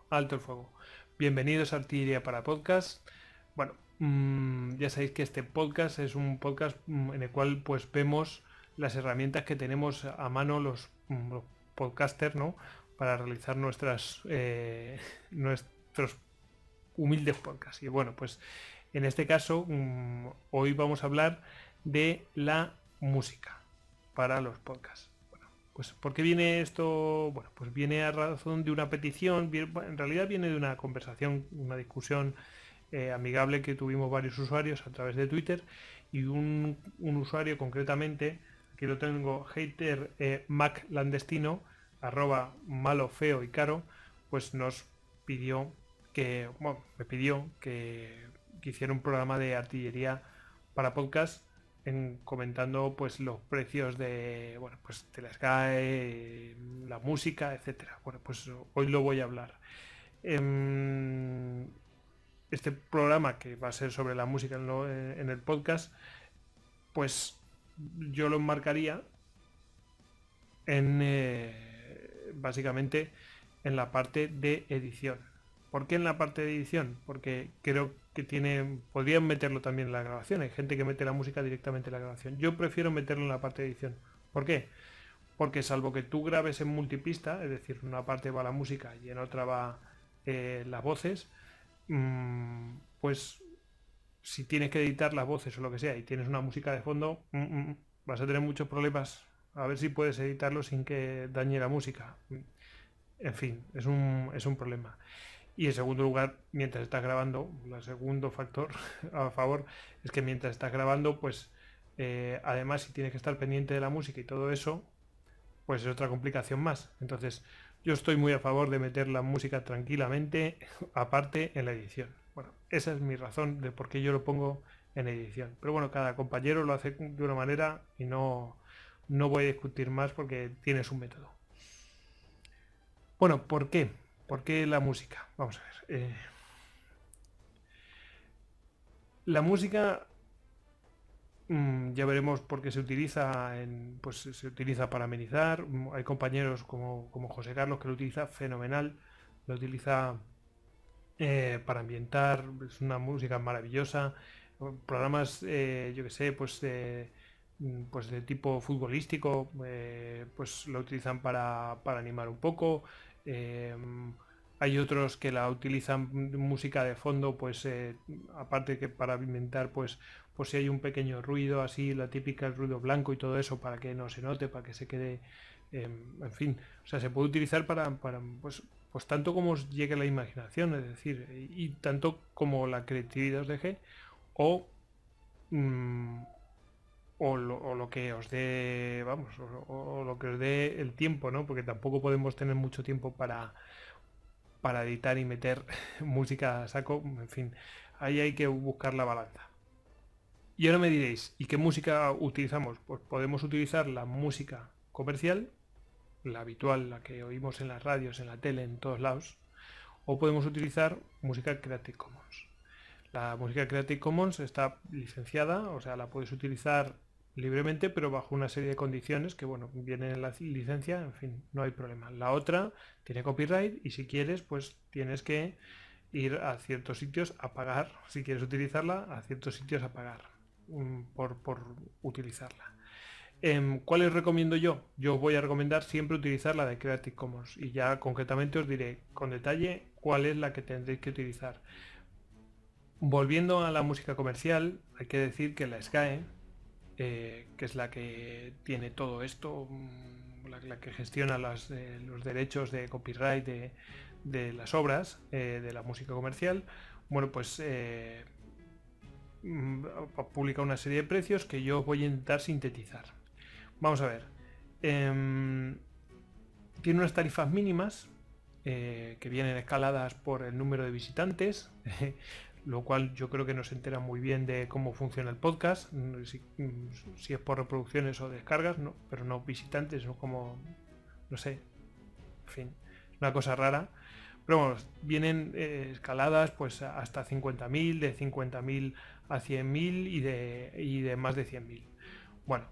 Alto el fuego. Bienvenidos a Artillería para Podcast. Bueno, ya sabéis que este podcast es un podcast en el cual pues vemos las herramientas que tenemos a mano los podcasters, ¿no? Para realizar nuestros humildes podcasts. Y bueno, pues en este caso hoy vamos a hablar de la música para los podcasts. Pues, ¿por qué viene esto? Bueno, pues viene a razón de una petición, en realidad viene de una conversación, una discusión amigable que tuvimos varios usuarios a través de Twitter y un usuario concretamente, aquí lo tengo, hater Mac Landestino, malo, feo y caro, pues nos pidió me pidió que hiciera un programa de artillería para podcast comentando pues los precios de la Sky, la música, etcétera. Bueno, pues hoy lo voy a hablar. Este programa que va a ser sobre la música en el podcast, pues yo lo enmarcaría en básicamente en la parte de edición. ¿Por qué en la parte de edición? Porque creo que podrían meterlo también en la grabación. Hay gente que mete la música directamente en la grabación. Yo prefiero meterlo en la parte de edición. ¿Por qué? Porque salvo que tú grabes en multipista, es decir, en una parte va la música y en otra va las voces, pues si tienes que editar las voces o lo que sea y tienes una música de fondo, vas a tener muchos problemas. A ver si puedes editarlo sin que dañe la música. En fin, es un problema. Y en segundo lugar, mientras estás grabando, el segundo factor a favor es que mientras estás grabando, pues además si tienes que estar pendiente de la música y todo eso, pues es otra complicación más. Entonces, yo estoy muy a favor de meter la música tranquilamente, aparte en la edición. Bueno, esa es mi razón de por qué yo lo pongo en edición. Pero bueno, cada compañero lo hace de una manera y no voy a discutir más porque tiene su método. Bueno, ¿por qué? ¿Por qué la música? Vamos a ver. La música ya veremos por qué se utiliza pues se utiliza para amenizar. Hay compañeros como José Carlos que lo utiliza fenomenal, lo utiliza para ambientar, es una música maravillosa. Programas, yo que sé, pues de tipo futbolístico, pues lo utilizan para animar un poco. Eh, Hay otros que la utilizan música de fondo, pues aparte que para ambientar, pues si hay un pequeño ruido, así la típica el ruido blanco y todo eso, para que no se note, para que se quede, en fin, o sea, se puede utilizar para pues tanto como os llegue la imaginación, es decir, y tanto como la creatividad os deje, o, mm, o lo que os dé, vamos, o lo que os dé el tiempo, ¿no? Porque tampoco podemos tener mucho tiempo para editar y meter música a saco, en fin, ahí hay que buscar la balanza. Y ahora me diréis, ¿y qué música utilizamos? Pues podemos utilizar la música comercial, la habitual, la que oímos en las radios, en la tele, en todos lados, o podemos utilizar música Creative Commons. La música Creative Commons está licenciada, o sea, la puedes utilizar libremente, pero bajo una serie de condiciones que, bueno, vienen en la licencia, en fin, no hay problema. La otra tiene copyright y si quieres, pues tienes que ir a ciertos sitios a pagar, si quieres utilizarla, a ciertos sitios a pagar por utilizarla. ¿Cuáles recomiendo yo? Yo voy a recomendar siempre utilizar la de Creative Commons y ya concretamente os diré con detalle cuál es la que tendréis que utilizar. Volviendo a la música comercial, hay que decir que la SGAE, que es la que tiene todo esto, la que gestiona los derechos de copyright de las obras de la música comercial, bueno, pues publica una serie de precios que yo voy a intentar sintetizar. Vamos a ver. Tiene unas tarifas mínimas que vienen escaladas por el número de visitantes, lo cual yo creo que no se entera muy bien de cómo funciona el podcast, si es por reproducciones o descargas, no, pero no visitantes, no como, no sé, en fin, una cosa rara. Pero bueno, vienen escaladas pues hasta 50.000, de 50.000 a 100.000 y de más de 100.000. Bueno,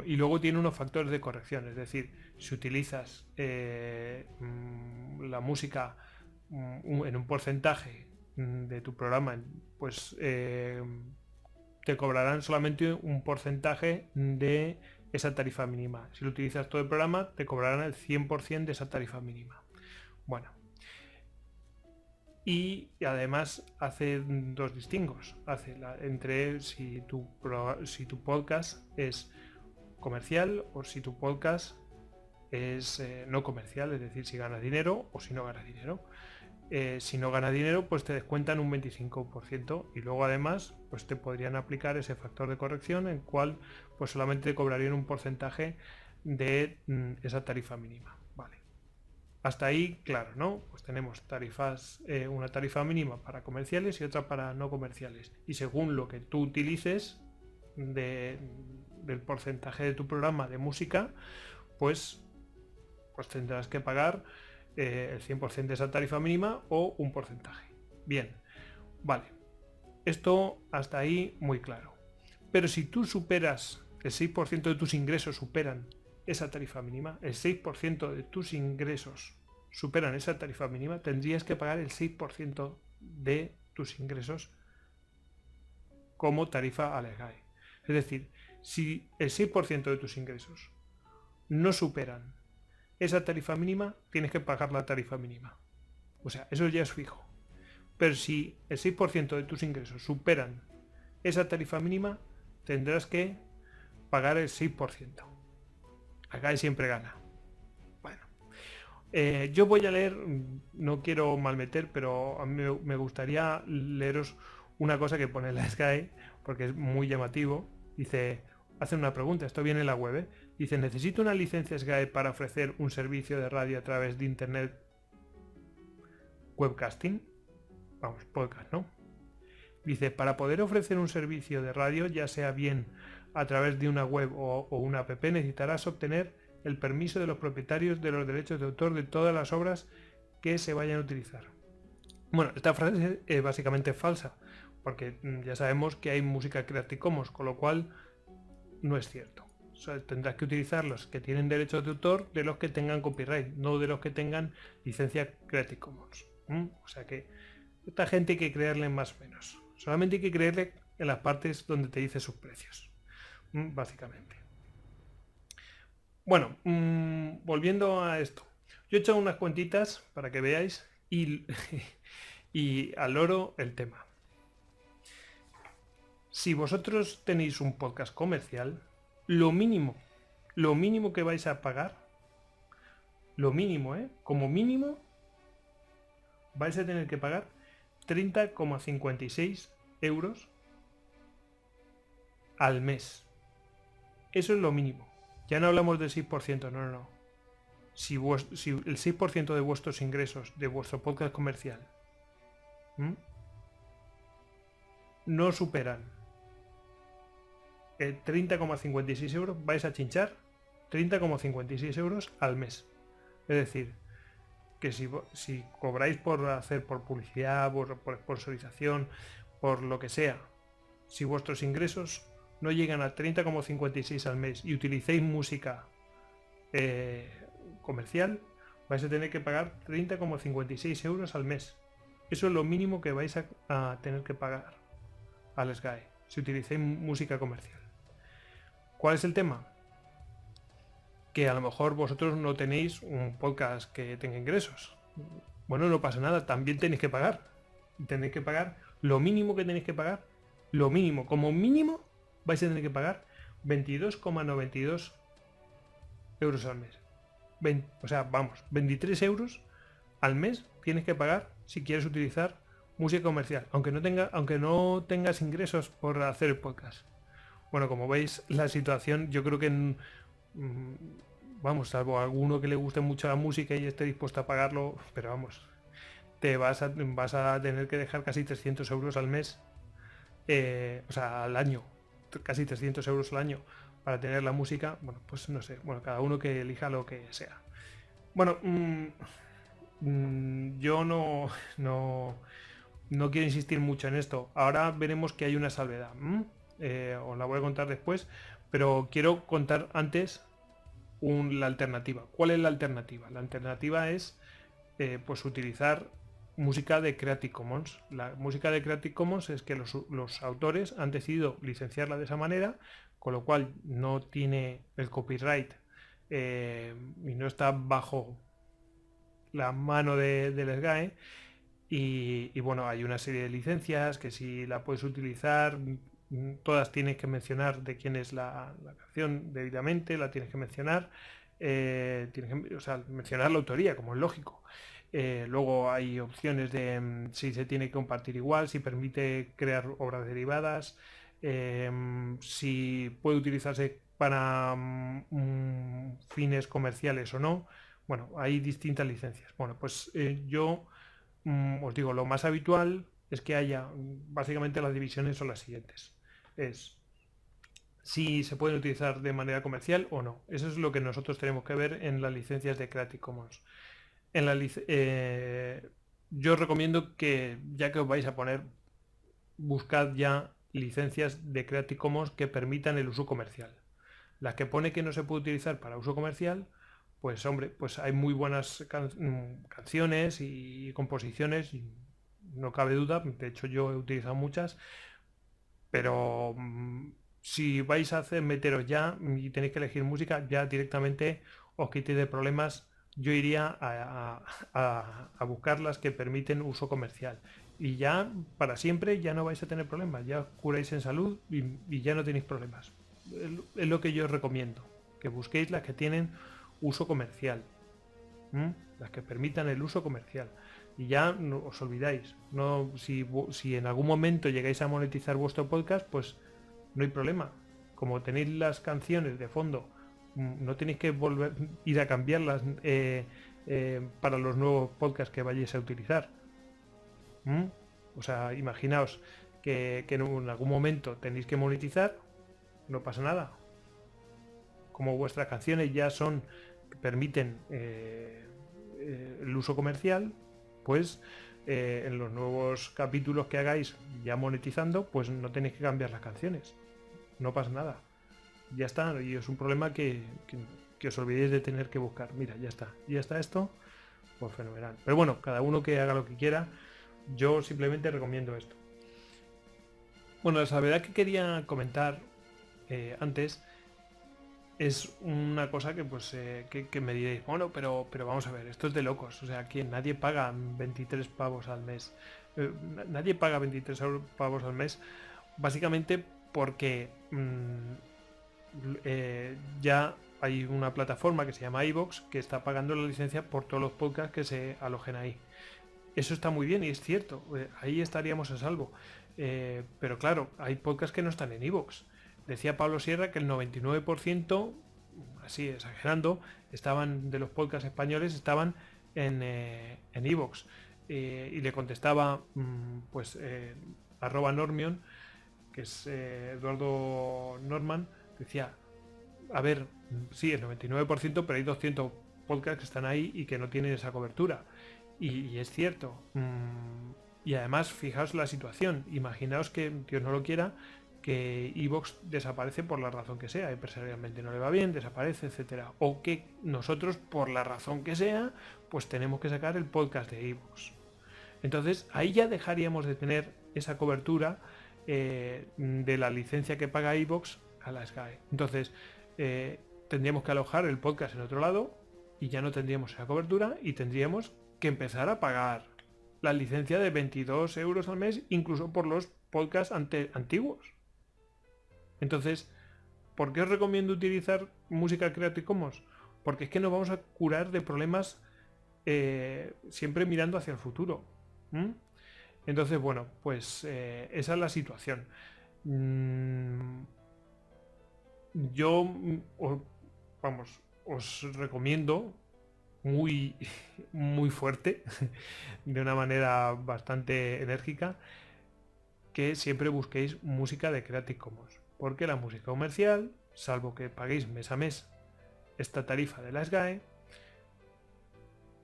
y luego tiene unos factores de corrección, es decir, si utilizas la música en un porcentaje de tu programa, pues te cobrarán solamente un porcentaje de esa tarifa mínima. Si lo utilizas todo el programa, te cobrarán el 100% de esa tarifa mínima. Bueno, y además hace dos distingos. Entre si tu podcast es comercial o si tu podcast es no comercial, es decir, si ganas dinero o si no ganas dinero. Si no ganas dinero, pues te descuentan un 25% y luego además pues te podrían aplicar ese factor de corrección en el cual pues solamente te cobrarían un porcentaje de esa tarifa mínima. Vale. Hasta ahí, claro, ¿no? Pues tenemos tarifas, una tarifa mínima para comerciales y otra para no comerciales. Y según lo que tú utilices del porcentaje de tu programa de música, pues tendrás que pagar el 100% de esa tarifa mínima o un porcentaje. Bien, vale. Esto hasta ahí muy claro. Pero si tú superas, el 6% de tus ingresos superan esa tarifa mínima, el 6% de tus ingresos superan esa tarifa mínima, tendrías que pagar el 6% de tus ingresos como tarifa al SGAE. Es decir, si el 6% de tus ingresos no superan esa tarifa mínima, tienes que pagar la tarifa mínima. O sea, eso ya es fijo. Pero si el 6% de tus ingresos superan esa tarifa mínima, tendrás que pagar el 6%. Acá siempre gana. Bueno, yo voy a leer, no quiero malmeter, pero a mí me gustaría leeros una cosa que pone la SGAE, porque es muy llamativo. Dice, hace una pregunta, esto viene en la web, ¿eh? Dice, ¿necesito una licencia SGAE para ofrecer un servicio de radio a través de internet webcasting? Vamos, podcast, ¿no? Dice, para poder ofrecer un servicio de radio, ya sea bien a través de una web o una app, necesitarás obtener el permiso de los propietarios de los derechos de autor de todas las obras que se vayan a utilizar. Bueno, esta frase es básicamente falsa, porque ya sabemos que hay música Creative Commons, con lo cual no es cierto. O sea, tendrás que utilizar los que tienen derechos de autor de los que tengan copyright, no de los que tengan licencia Creative Commons. O sea que esta gente hay que creerle más o menos. Solamente hay que creerle en las partes donde te dice sus precios. Básicamente. Bueno, volviendo a esto. Yo he hecho unas cuentitas para que veáis y, y al loro el tema. Si vosotros tenéis un podcast comercial, lo mínimo que vais a pagar, lo mínimo, como mínimo, vais a tener que pagar 30,56 euros al mes. Eso es lo mínimo. Ya no hablamos del 6%, no. Si el 6% de vuestros ingresos de vuestro podcast comercial no superan el 30,56 euros, vais a chinchar 30,56 euros al mes. Es decir, que si cobráis por publicidad, por sponsorización, por lo que sea, si vuestros ingresos no llegan a 30,56 al mes y utilicéis música comercial, vais a tener que pagar 30,56 euros al mes. Eso es lo mínimo que vais a tener que pagar al SGAE si utilizáis música comercial. ¿Cuál es el tema? Que a lo mejor vosotros no tenéis un podcast que tenga ingresos. Bueno, no pasa nada, también tenéis que pagar. Tenéis que pagar lo mínimo que tenéis que pagar. Lo mínimo, como mínimo, vais a tener que pagar 22,92 euros al mes. O sea, vamos, 23 euros al mes tienes que pagar si quieres utilizar música comercial, aunque no tengas ingresos por hacer el podcast. Bueno, como veis, la situación, yo creo que vamos, salvo a alguno que le guste mucho la música y esté dispuesto a pagarlo, pero vamos, vas a tener que dejar casi 300 euros al mes, o sea, al año, casi 300 euros al año para tener la música. Bueno, pues no sé, bueno, cada uno que elija lo que sea. Bueno, yo no quiero insistir mucho en esto. Ahora veremos que hay una salvedad. Os la voy a contar después, pero quiero contar antes la alternativa. ¿Cuál es la alternativa? La alternativa es pues utilizar música de Creative Commons. La música de Creative Commons es que los autores han decidido licenciarla de esa manera, con lo cual no tiene el copyright y no está bajo la mano del SGAE. Y bueno, hay una serie de licencias que si la puedes utilizar, todas tienes que mencionar de quién es la canción debidamente, la tienes que mencionar, o sea, mencionar la autoría, como es lógico. Luego hay opciones de si se tiene que compartir igual, si permite crear obras derivadas, si puede utilizarse para fines comerciales o no. Bueno, hay distintas licencias. Bueno, pues yo os digo, lo más habitual es que haya, básicamente las divisiones son las siguientes. Es si se pueden utilizar de manera comercial o no. Eso es lo que nosotros tenemos que ver en las licencias de Creative Commons. En la yo os recomiendo que, ya que os vais a poner, buscad ya licencias de Creative Commons que permitan el uso comercial. Las que pone que no se puede utilizar para uso comercial, pues hombre, pues hay muy buenas canciones y composiciones, y no cabe duda, de hecho yo he utilizado muchas, pero si vais a meteros ya y tenéis que elegir música, ya directamente os quitéis de problemas. Yo iría a buscar las que permiten uso comercial. Y ya, para siempre, ya no vais a tener problemas. Ya os curáis en salud y ya no tenéis problemas. Es lo que yo os recomiendo. Que busquéis las que tienen uso comercial. Las que permitan el uso comercial. Y ya no os olvidáis. No, si en algún momento llegáis a monetizar vuestro podcast, pues no hay problema. Como tenéis las canciones de fondo, no tenéis que ir a cambiarlas para los nuevos podcasts que vayáis a utilizar. O sea, imaginaos que en algún momento tenéis que monetizar, no pasa nada. Como vuestras canciones ya son, permiten el uso comercial, pues en los nuevos capítulos que hagáis ya monetizando, pues no tenéis que cambiar las canciones. No pasa nada. Ya está, y es un problema que os olvidéis de tener que buscar. Mira, ya está esto, pues fenomenal. Pero bueno, cada uno que haga lo que quiera, yo simplemente recomiendo esto. Bueno, la salvedad que quería comentar antes es una cosa que pues que me diréis, bueno, pero vamos a ver, esto es de locos. O sea, aquí nadie paga 23 pavos al mes. Nadie paga 23 pavos al mes, básicamente porque ya hay una plataforma que se llama iVoox que está pagando la licencia por todos los podcasts que se alojen ahí. Eso está muy bien y es cierto, ahí estaríamos a salvo. Pero claro, hay podcasts que no están en iVoox. Decía Pablo Sierra que el 99%, así exagerando, estaban de los podcasts españoles estaban en iVoox. Y le contestaba @Normion, que es Eduardo Norman, decía, a ver, sí, el 99%, pero hay 200 podcasts que están ahí y que no tienen esa cobertura. Y es cierto. Y además, fijaos la situación. Imaginaos que, Dios no lo quiera, que iVoox desaparece por la razón que sea. Empresarialmente no le va bien, desaparece, etcétera. O que nosotros, por la razón que sea, pues tenemos que sacar el podcast de iVoox. Entonces, ahí ya dejaríamos de tener esa cobertura de la licencia que paga iVoox a la SGAE. Entonces, tendríamos que alojar el podcast en otro lado y ya no tendríamos esa cobertura y tendríamos que empezar a pagar la licencia de 22 euros al mes, incluso por los podcasts antiguos. Entonces, ¿por qué os recomiendo utilizar música Creative Commons? Porque es que nos vamos a curar de problemas siempre mirando hacia el futuro. Entonces, bueno, pues esa es la situación. Yo os recomiendo muy, muy fuerte, de una manera bastante enérgica, que siempre busquéis música de Creative Commons, porque la música comercial, salvo que paguéis mes a mes esta tarifa de la SGAE,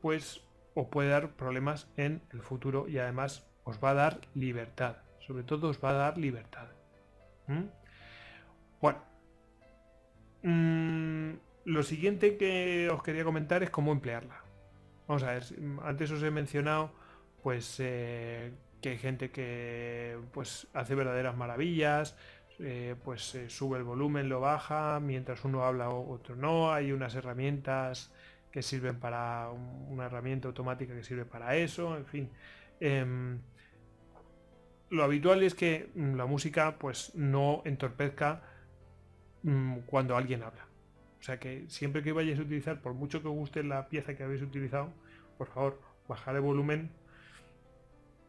pues os puede dar problemas en el futuro y además os va a dar libertad, sobre todo os va a dar libertad. Bueno, lo siguiente que os quería comentar es cómo emplearla. Vamos a ver, antes os he mencionado pues que hay gente que pues hace verdaderas maravillas, sube el volumen, lo baja, mientras uno habla otro no, hay unas herramientas que sirven para una herramienta automática que sirve para eso, en fin. Em, lo habitual es que la música pues no entorpezca cuando alguien habla. O sea que siempre que vayáis a utilizar, por mucho que os guste la pieza que habéis utilizado, por favor, bajad el volumen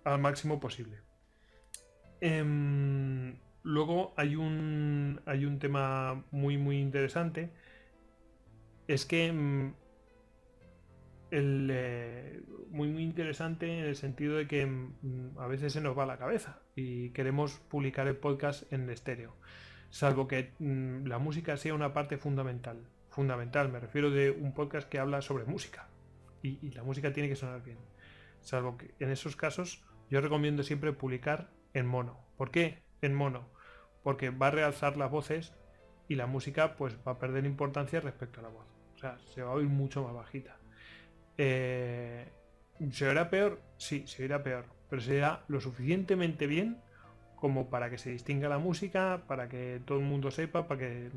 al máximo posible. Luego hay un tema muy interesante. Es que muy interesante en el sentido de que a veces se nos va la cabeza y queremos publicar el podcast en estéreo, salvo que la música sea una parte fundamental, me refiero de un podcast que habla sobre música y la música tiene que sonar bien, salvo que en esos casos yo recomiendo siempre publicar en mono. ¿Por qué en mono? Porque va a realzar las voces y la música pues va a perder importancia respecto a la voz, o sea, se va a oír mucho más bajita. ¿Se oirá peor? Sí, se oirá peor, pero se oirá lo suficientemente bien como para que se distinga la música, para que todo el mundo sepa, para que,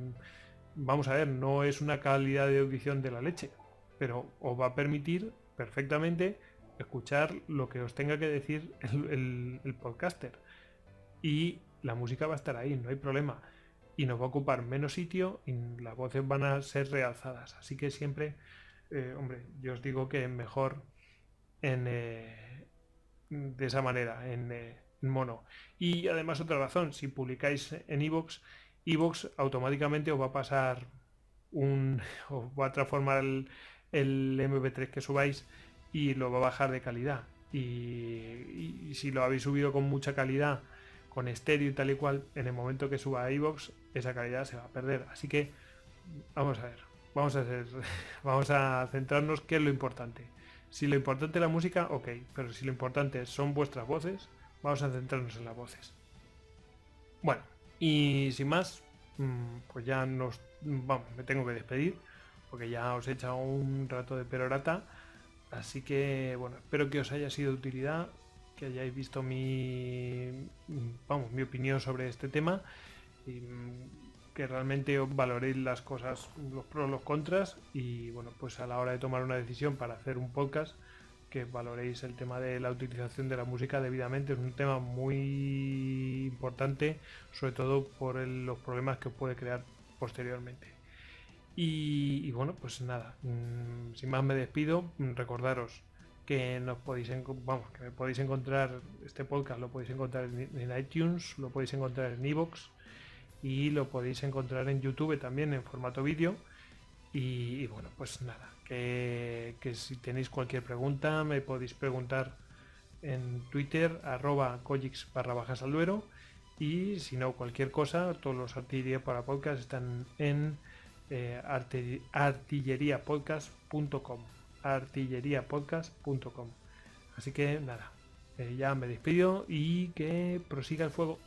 vamos a ver, no es una calidad de audición de la leche, pero os va a permitir perfectamente escuchar lo que os tenga que decir el podcaster. Y la música va a estar ahí, no hay problema. Y nos va a ocupar menos sitio y las voces van a ser realzadas. Así que siempre, hombre, yo os digo que mejor de esa manera, en mono. Y además otra razón, si publicáis en iVoox, iVoox automáticamente os va a pasar os va a transformar el MP3 que subáis y lo va a bajar de calidad. Y si lo habéis subido con mucha calidad, con estéreo y tal y cual, en el momento que suba a iVoox, esa calidad se va a perder. Así que vamos a ver, vamos a centrarnos qué es lo importante. Si lo importante es la música, ok, pero si lo importante son vuestras voces, vamos a centrarnos en las voces. Bueno, y sin más, pues ya me tengo que despedir, porque ya os he echado un rato de perorata. Así que, bueno, espero que os haya sido de utilidad, que hayáis visto mi opinión sobre este tema y que realmente valoréis las cosas, los pros, los contras y, bueno, pues a la hora de tomar una decisión para hacer un podcast, que valoréis el tema de la utilización de la música debidamente. Es un tema muy importante, sobre todo por los problemas que puede crear posteriormente. Y bueno, pues nada, sin más me despido. Recordaros que que me podéis encontrar, este podcast lo podéis encontrar en iTunes, lo podéis encontrar en iVoox y lo podéis encontrar en YouTube también en formato vídeo. Y bueno, pues nada, que si tenéis cualquier pregunta me podéis preguntar en Twitter @collix_alduero, y si no, cualquier cosa, todos los artillería para podcast están en artilleriapodcast.com. Así que nada, ya me despido y que prosiga el fuego.